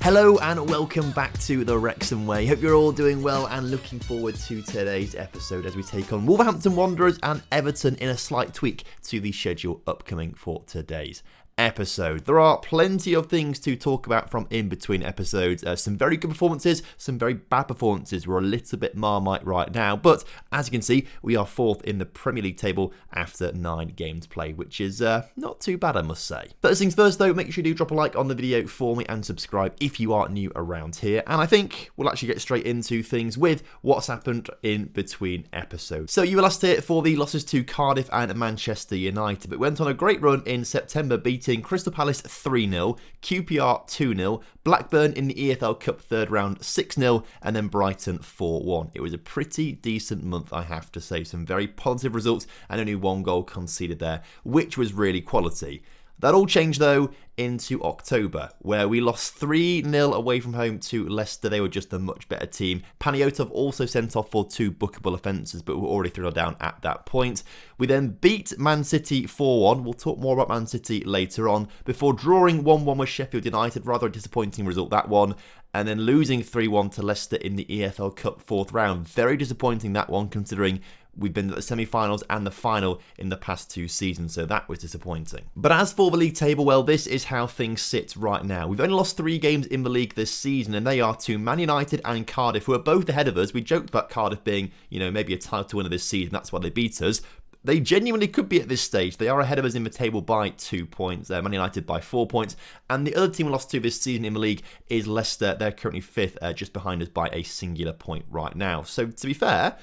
Hello and welcome back to the Wrexham Way. Hope you're all doing well and looking forward to today's episode as we take on Wolverhampton Wanderers and Everton in a slight tweak to the schedule upcoming for today's episode. There are plenty of things to talk about from in between episodes. Some very good performances, some very bad performances. We're a little bit Marmite right now, but as you can see, we are fourth in the Premier League table after 9 games played, which is not too bad, I must say. First things first though, make sure you do drop a like on the video for me and subscribe if you are new around here. And I think we'll actually get straight into things with what's happened in between episodes. So you were last here for the losses to Cardiff and Manchester United, but went on a great run in September, beating Crystal Palace 3-0, QPR 2-0, Blackburn in the EFL Cup third round 6-0, and then Brighton 4-1. It was a pretty decent month, I have to say. Some very positive results and only 1 goal conceded there, which was really quality. That all changed though into October, where we lost 3-0 away from home to Leicester. They were just a much better team. Paniotov also sent off for 2 bookable offences, but were already 3-0 down at that point. We then beat Man City 4-1. We'll talk more about Man City later on, before drawing 1-1 with Sheffield United. Rather a disappointing result, that one. And then losing 3-1 to Leicester in the EFL Cup fourth round. Very disappointing, that one, considering we've been at the semi-finals and the final in the past 2 seasons, so that was disappointing. But as for the league table, well, this is how things sit right now. We've only lost 3 games in the league this season, and they are to Man United and Cardiff, who are both ahead of us. We joked about Cardiff being, maybe a title winner this season. That's why they beat us. They genuinely could be at this stage. They are ahead of us in the table by 2 points. Man United by 4 points. And the other team we lost to this season in the league is Leicester. They're currently 5th, just behind us by a singular point right now. So to be fair,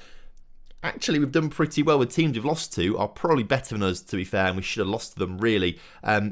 actually, we've done pretty well. The teams we've lost to are probably better than us, to be fair, and we should have lost to them, really.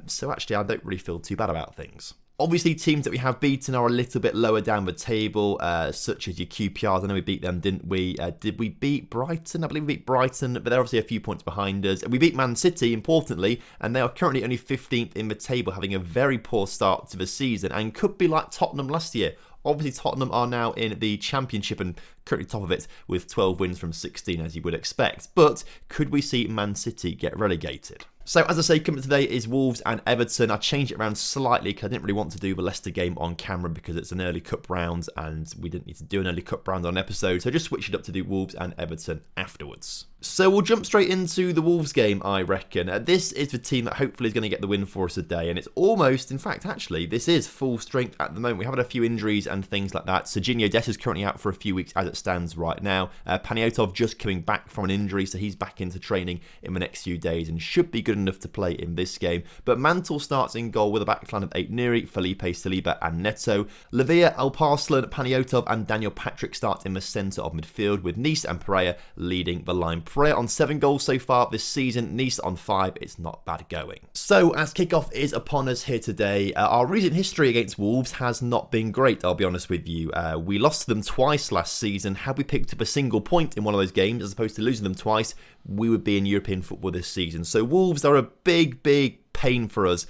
So actually, I don't really feel too bad about things. Obviously, teams that we have beaten are a little bit lower down the table, such as your QPRs. I know we beat them, didn't we? Did we beat Brighton? I believe we beat Brighton, but they're obviously a few points behind us. We beat Man City, importantly, and they are currently only 15th in the table, having a very poor start to the season, and could be like Tottenham last year. Obviously, Tottenham are now in the Championship and currently top of it with 12 wins from 16, as you would expect. But could we see Man City get relegated? So, as I say, coming today is Wolves and Everton. I changed it around slightly because I didn't really want to do the Leicester game on camera because it's an early cup round and we didn't need to do an early cup round on an episode. So I just switched it up to do Wolves and Everton afterwards. So we'll jump straight into the Wolves game, I reckon. This is the team that hopefully is going to get the win for us today. And it's almost, in fact, actually, this is full strength at the moment. We have had a few injuries and things like that. Serginho Dest is currently out for a few weeks as it stands right now. Paniotov just coming back from an injury, so he's back into training in the next few days and should be good enough to play in this game. But Mantle starts in goal with a backline of 8 Neri, Felipe Saliba and Neto. Lavia, Alparslan, Paniotov and Daniel Patrick start in the centre of midfield, with Nice and Pereira leading the line. Pereira on 7 goals so far this season, Nice on 5. It's not bad going. So as kickoff is upon us here today, our recent history against Wolves has not been great, I'll be honest with you. We lost to them twice last season. Had we picked up a single point in one of those games as opposed to losing them twice, we would be in European football this season. So Wolves are a big pain for us.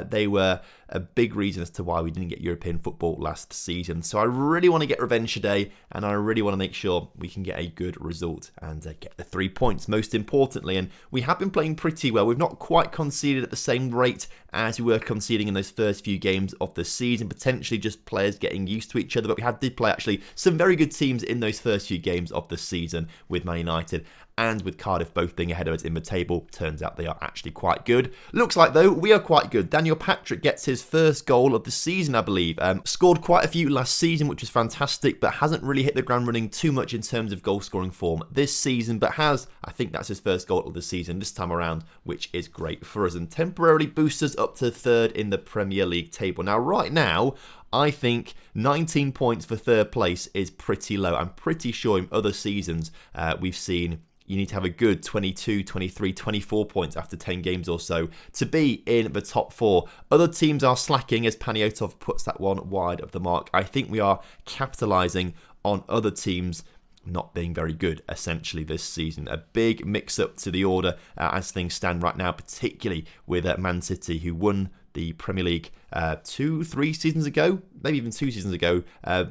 They were a big reason as to why we didn't get European football last season. So I really want to get revenge today, and I really want to make sure we can get a good result and get the 3 points, most importantly. And we have been playing pretty well. We've not quite conceded at the same rate as we were conceding in those first few games of the season, potentially just players getting used to each other. But we did play actually some very good teams in those first few games of the season, with Man United and with Cardiff both being ahead of us in the table. Turns out they are actually quite good. Looks like, though, we are quite good. Daniel Patrick gets his first goal of the season, I believe. Scored quite a few last season, which was fantastic, but hasn't really hit the ground running too much in terms of goal-scoring form this season, but I think that's his first goal of the season this time around, which is great for us and temporarily boosts us up to 3rd in the Premier League table. Now, right now, I think 19 points for 3rd place is pretty low. I'm pretty sure in other seasons we've seen you need to have a good 22, 23, 24 points after 10 games or so to be in the top 4. Other teams are slacking as Paniotov puts that one wide of the mark. I think we are capitalising on other teams not being very good, essentially, this season. A big mix-up to the order as things stand right now, particularly with Man City, who won the Premier League 2-3 seasons ago, maybe even 2 seasons ago,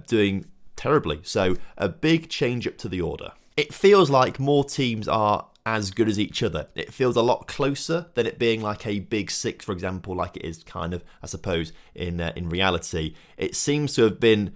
doing terribly. So a big change up to the order. It feels like more teams are as good as each other. It feels a lot closer than it being like a big six, for example, like it is kind of, I suppose, in reality. It seems to have been...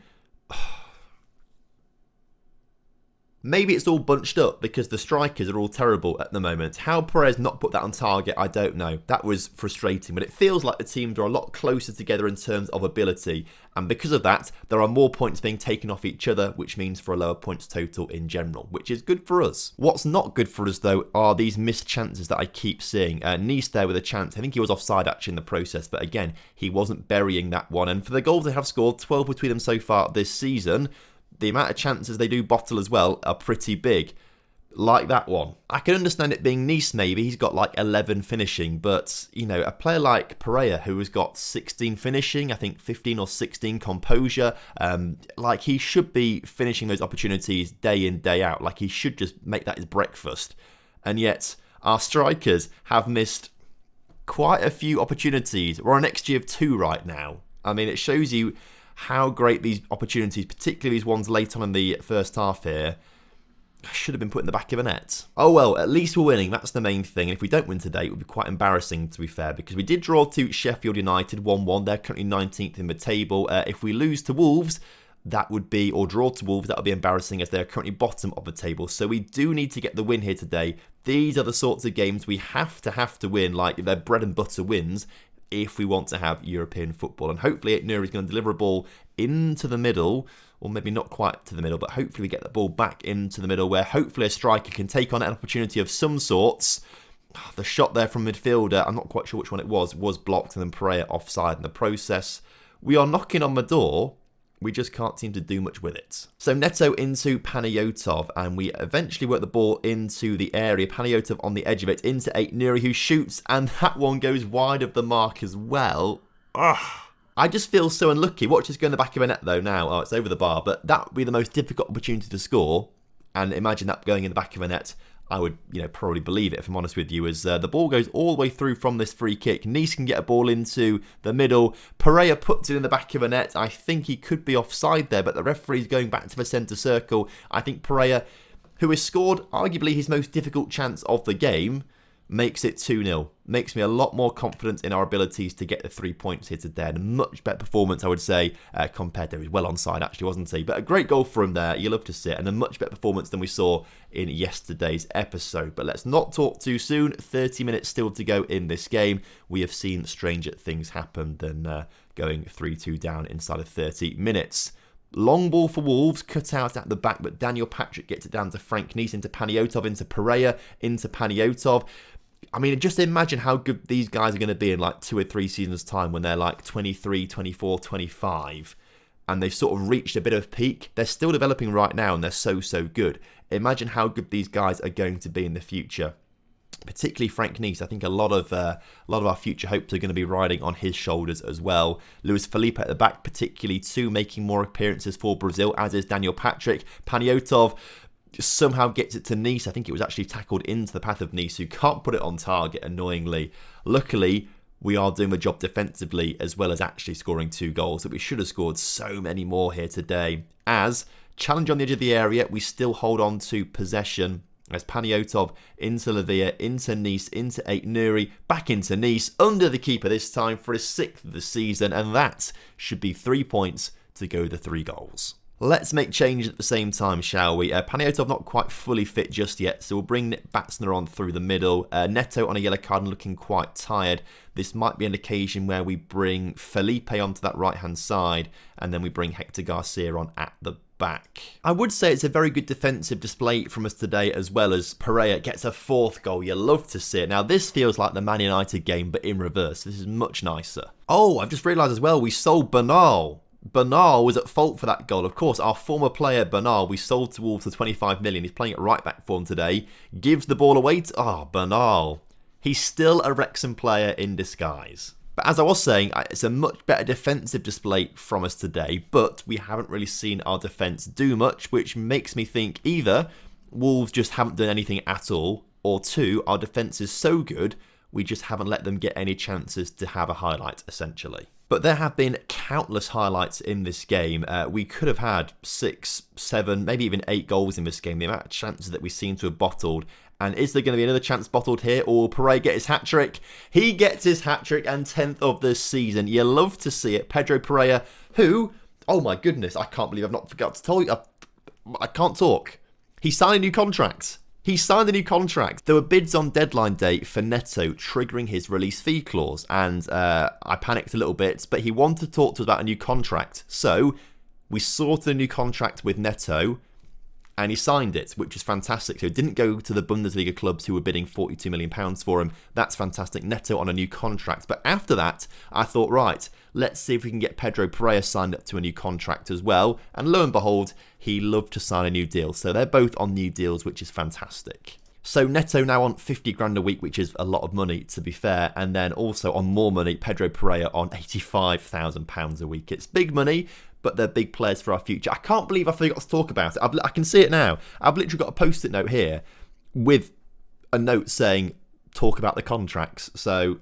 Maybe it's all bunched up because the strikers are all terrible at the moment. How Perez not put that on target, I don't know. That was frustrating, but it feels like the teams are a lot closer together in terms of ability. And because of that, there are more points being taken off each other, which means for a lower points total in general, which is good for us. What's not good for us, though, are these missed chances that I keep seeing. Nice there with a chance. I think he was offside, actually, in the process. But again, he wasn't burying that one. And for the goals they have scored, 12 between them so far this season, the amount of chances they do bottle as well are pretty big. Like that one. I can understand it being Nice maybe, he's got like 11 finishing, but, you know, a player like Pereira who has got 16 finishing, I think 15 or 16 composure, like he should be finishing those opportunities day in, day out, like he should just make that his breakfast. And yet, our strikers have missed quite a few opportunities. We're on an XG of 2 right now. I mean, it shows you how great these opportunities, particularly these ones late on in the first half here, should have been put in the back of a net. Oh well, at least we're winning, that's the main thing. And if we don't win today, it would be quite embarrassing, to be fair, because we did draw to Sheffield United 1-1. They're currently 19th in the table. If we lose to Wolves, that would be, or draw to Wolves, that would be embarrassing as they're currently bottom of the table. So we do need to get the win here today. These are the sorts of games we have to win, like they're bread and butter wins, if we want to have European football. And hopefully Nuri is going to deliver a ball into the middle, or maybe not quite to the middle, but hopefully we get the ball back into the middle where hopefully a striker can take on an opportunity of some sorts. The shot there from midfielder, I'm not quite sure which one it was blocked, and then Pereira offside in the process. We are knocking on the door. We just can't seem to do much with it. So Neto into Panayotov, and we eventually work the ball into the area. Panayotov on the edge of it, into Nuri, who shoots, and that one goes wide of the mark as well. Ugh. I just feel so unlucky. Watch this go in the back of a net though now. Oh, it's over the bar, but that would be the most difficult opportunity to score. And imagine that going in the back of a net. I would, probably believe it, if I'm honest with you, as the ball goes all the way through from this free kick. Nice can get a ball into the middle. Pereira puts it in the back of a net. I think he could be offside there, but the referee's going back to the centre circle. I think Pereira, who has scored arguably his most difficult chance of the game, makes it 2-0. Makes me a lot more confident in our abilities to get the 3 points here today. And a much better performance, I would say, compared to... He was well onside, actually, wasn't he? But a great goal for him there. You love to see it. And a much better performance than we saw in yesterday's episode. But let's not talk too soon. 30 minutes still to go in this game. We have seen stranger things happen than going 3-2 down inside of 30 minutes. Long ball for Wolves, cut out at the back, but Daniel Patrick gets it down to Frank Nice, into Panayotov, into Pereira, into Panayotov. I mean, just imagine how good these guys are going to be in like 2 or 3 seasons' time when they're like 23, 24, 25, and they've sort of reached a bit of peak. They're still developing right now, and they're so good. Imagine how good these guys are going to be in the future. Particularly Frank Nice. I think a lot of our future hopes are going to be riding on his shoulders as well. Luis Felipe at the back, particularly too, making more appearances for Brazil, as is Daniel Patrick. Panayotov just somehow gets it to Nice. I think it was actually tackled into the path of Nice, who can't put it on target, annoyingly. Luckily, we are doing the job defensively as well as actually scoring 2 goals, that we should have scored so many more here today. As challenge on the edge of the area, we still hold on to possession. As Panayotov into Lavia, into Nice, into Nuri, back into Nice, under the keeper this time for his 6th of the season, and that should be 3 points to go the 3 goals. Let's make change at the same time, shall we? Panayotov not quite fully fit just yet, so we'll bring Nick Batsner on through the middle. Neto on a yellow card and looking quite tired. This might be an occasion where we bring Felipe onto that right-hand side, and then we bring Hector Garcia on at the back. I would say it's a very good defensive display from us today, as well as Pereira gets a 4th goal. You love to see it. Now, this feels like the Man United game, but in reverse. This is much nicer. Oh, I've just realised as well, we sold Bernal. Bernal was at fault for that goal. Of course, our former player Bernal, we sold to Wolves for 25 million. He's playing at right back for him today. Gives the ball away to... Bernal. He's still a Wrexham player in disguise. But as I was saying, it's a much better defensive display from us today, but we haven't really seen our defence do much, which makes me think either Wolves just haven't done anything at all, or 2, our defence is so good, we just haven't let them get any chances to have a highlight, essentially. But there have been countless highlights in this game. We could have had 6, 7, maybe even 8 goals in this game. The amount of chances that we seem to have bottled And is there going to be another chance bottled here, or will Pereira get his hat-trick? He gets his hat-trick and 10th of the season. You love to see it. Pedro Pereira, who, oh my goodness, I can't believe I've not forgot to tell you. I can't talk. He signed a new contract. There were bids on deadline day for Neto triggering his release fee clause, and I panicked a little bit, but he wanted to talk to us about a new contract. So we sorted a new contract with Neto, and he signed it, which was fantastic. So it didn't go to the Bundesliga clubs who were bidding £42 million for him. That's fantastic. Neto on a new contract. But after that, I thought, right, let's see if we can get Pedro Pereira signed up to a new contract as well. And lo and behold, he loved to sign a new deal. So they're both on new deals, which is fantastic. So Neto now on 50 grand a week, which is a lot of money, to be fair. And then also on more money, Pedro Pereira on £85,000 a week. It's big money, but they're big players for our future. I can't believe I forgot to talk about it. I can see it now. I've literally got a post-it note here with a note saying, talk about the contracts. So,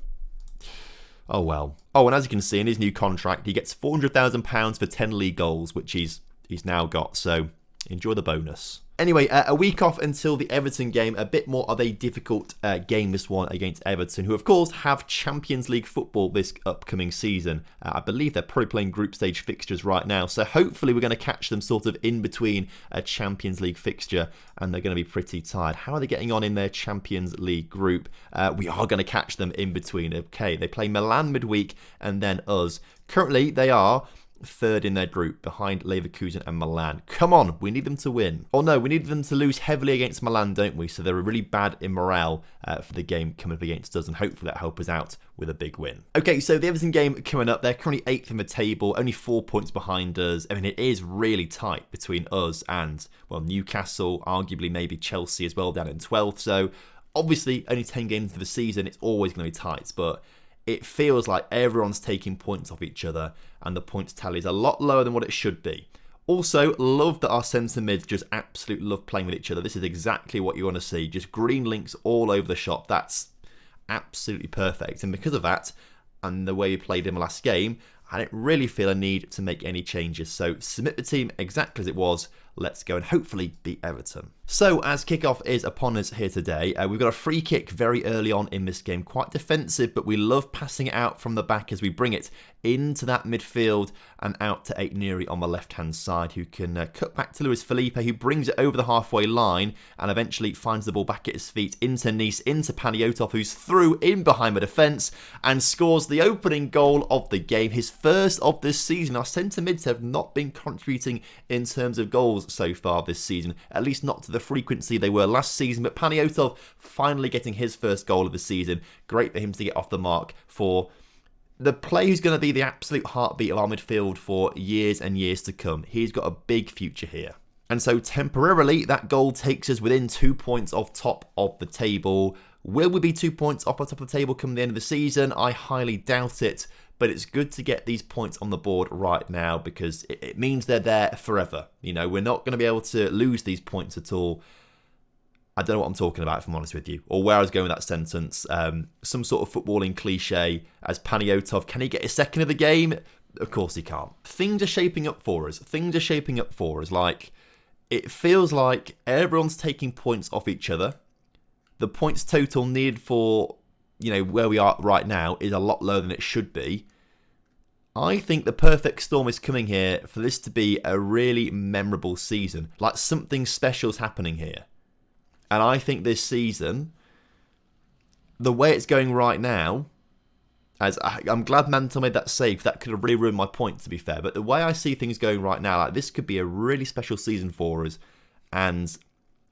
oh well. Oh, and as you can see in his new contract, he gets £400,000 for 10 league goals, which he's now got. So, enjoy the bonus. Anyway, a week off until the Everton game. A bit more of a difficult game, this one, against Everton, who, of course, have Champions League football this upcoming season. I believe they're probably playing group stage fixtures right now, so hopefully we're going to catch them sort of in between a Champions League fixture, and they're going to be pretty tired. How are they getting on in their Champions League group? We are going to catch them in between. Okay, they play Milan midweek and then us. Currently, they are third in their group, behind Leverkusen and Milan. Come on, we need them to win. Oh no, we need them to lose heavily against Milan, don't we? So they're really bad in morale for the game coming up against us, and hopefully that help us out with a big win. Okay, so the Everton game coming up, they're currently 8th in the table, only 4 points behind us. I mean, it is really tight between us and, well, Newcastle, arguably maybe Chelsea as well, down in 12th. So obviously, only 10 games into the season, it's always going to be tight, but it feels like everyone's taking points off each other, and the points tally is a lot lower than what it should be. Also, love that our centre mids just absolutely love playing with each other. This is exactly what you want to see. Just green links all over the shop. That's absolutely perfect. And because of that, and the way we played in the last game, I didn't really feel a need to make any changes. So submit the team exactly as it was. Let's go and hopefully beat Everton. So as kickoff is upon us here today, we've got a free kick very early on in this game. Quite defensive, but we love passing it out from the back as we bring it into that midfield and out to Aït-Nouri on the left-hand side, who can cut back to Luis Felipe, who brings it over the halfway line and eventually finds the ball back at his feet into Nice, into Paniotov, who's through in behind the defence and scores the opening goal of the game, his first of this season. Our centre mids have not been contributing in terms of goals so far this season, at least not to the frequency they were last season, but Paniotov finally getting his first goal of the season. Great for him to get off the mark for the player who's going to be the absolute heartbeat of our midfield for years and years to come. He's got a big future here. And so temporarily, that goal takes us within 2 points off top of the table. Will we be 2 points off the top of the table come the end of the season? I highly doubt it, but it's good to get these points on the board right now because it means they're there forever. You know, we're not going to be able to lose these points at all. I don't know what I'm talking about, if I'm honest with you, or where I was going with that sentence. Some sort of footballing cliche as Paniotov. Can he get his second of the game? Of course he can't. Things are shaping up for us. Like, it feels like everyone's taking points off each other. The points total needed for, you know, where we are right now is a lot lower than it should be. I think the perfect storm is coming here for this to be a really memorable season. Like, something special's happening here. And I think this season, the way it's going right now, I'm glad Mantel made that save. That could have really ruined my point, to be fair. But the way I see things going right now, like, this could be a really special season for us. And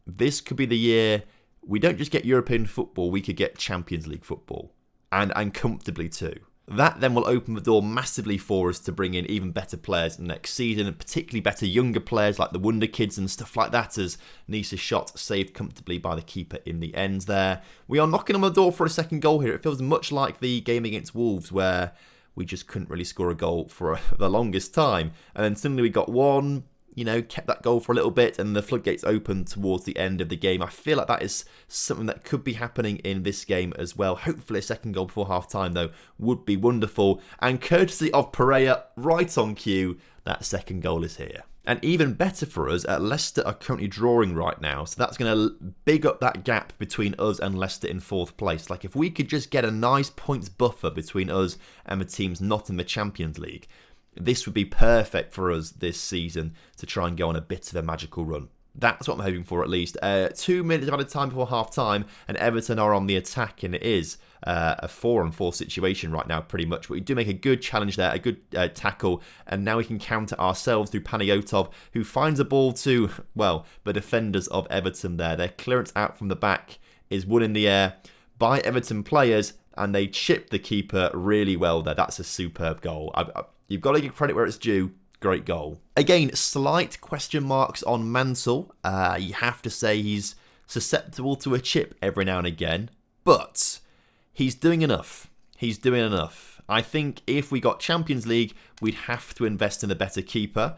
this could be the year we don't just get European football, we could get Champions League football. And comfortably too. That then will open the door massively for us to bring in even better players next season, and particularly better younger players like the Wonder Kids and stuff like that, as Nice's shot saved comfortably by the keeper in the end there. We are knocking on the door for a second goal here. It feels much like the game against Wolves where we just couldn't really score a goal for the longest time. And then suddenly we got one, kept that goal for a little bit and the floodgates opened towards the end of the game. I feel like that is something that could be happening in this game as well. Hopefully a second goal before half-time, though, would be wonderful. And courtesy of Pereira, right on cue, that second goal is here. And even better for us, Leicester are currently drawing right now. So that's going to big up that gap between us and Leicester in 4th place. Like if we could just get a nice points buffer between us and the teams not in the Champions League, this would be perfect for us this season to try and go on a bit of a magical run. That's what I'm hoping for at least. 2 minutes at a time before half-time and Everton are on the attack, and it is a 4-on-4 situation right now pretty much. But we do make a good challenge there, a good tackle, and now we can counter ourselves through Panayotov, who finds a ball to, well, the defenders of Everton there. Their clearance out from the back is won in the air by Everton players, and they chip the keeper really well there. That's a superb goal. You've got to give credit where it's due. Great goal. Again, slight question marks on Mansell. You have to say he's susceptible to a chip every now and again, but he's doing enough. He's doing enough. I think if we got Champions League, we'd have to invest in a better keeper,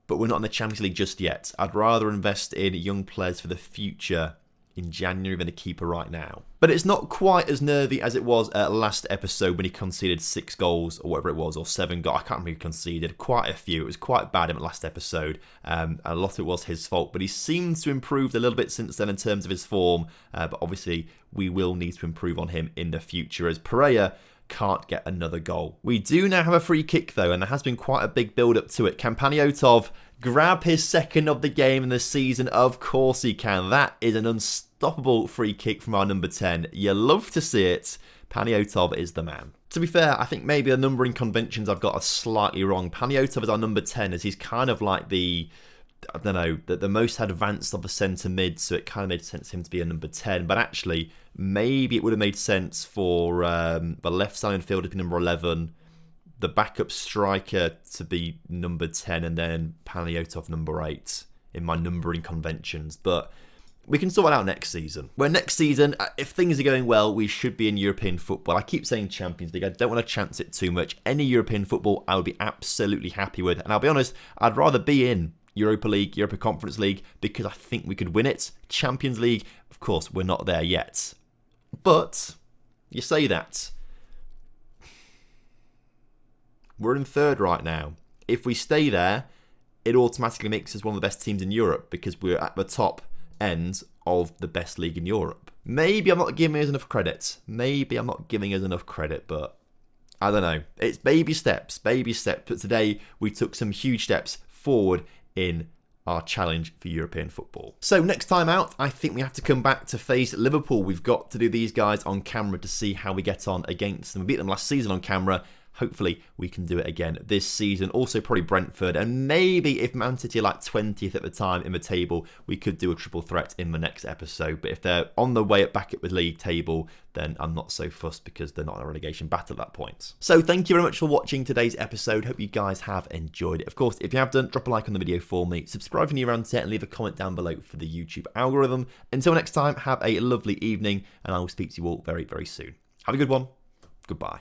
but we're not in the Champions League just yet. I'd rather invest in young players for the future in January than a keeper right now. But it's not quite as nervy as it was last episode when he conceded 6 goals or whatever it was, or 7 goals. I can't remember who conceded. Quite a few. It was quite bad in the last episode. A lot of it was his fault, but he seems to have improved a little bit since then in terms of his form. But obviously, we will need to improve on him in the future as Pereira can't get another goal. We do now have a free kick though, and there has been quite a big build-up to it. Can Panayotov grab his second of the game in the season? Of course he can. That is an unstoppable free kick from our number 10. You love to see it. Panayotov is the man. To be fair, I think maybe the numbering conventions I've got are slightly wrong. Panayotov is our number 10 as he's kind of like the most advanced of the centre mid, so it kind of made sense for him to be a number 10. But actually, maybe it would have made sense for the left side fielder to be number 11, the backup striker to be number 10, and then Panayotov number 8 in my numbering conventions. But we can sort it out next season. Where next season, if things are going well, we should be in European football. I keep saying Champions League. I don't want to chance it too much. Any European football, I would be absolutely happy with. And I'll be honest, I'd rather be in Europa League, Europa Conference League, because I think we could win it. Champions League, of course, we're not there yet. But you say that. We're in 3rd right now. If we stay there, it automatically makes us one of the best teams in Europe because we're at the top end of the best league in Europe. Maybe I'm not giving us enough credit. But I don't know. It's baby steps. But today we took some huge steps forward in our challenge for European football. So next time out, I think we have to come back to face Liverpool. We've got to do these guys on camera to see how we get on against them. We beat them last season on camera. Hopefully we can do it again this season. Also probably Brentford, and maybe if Man City are like 20th at the time in the table, we could do a triple threat in the next episode. But if they're on the way back at the league table, then I'm not so fussed because they're not in a relegation battle at that point. So thank you very much for watching today's episode. Hope you guys have enjoyed it. Of course, if you have done, drop a like on the video for me. Subscribe if you're new around here and leave a comment down below for the YouTube algorithm. Until next time, have a lovely evening and I will speak to you all very, very soon. Have a good one. Goodbye.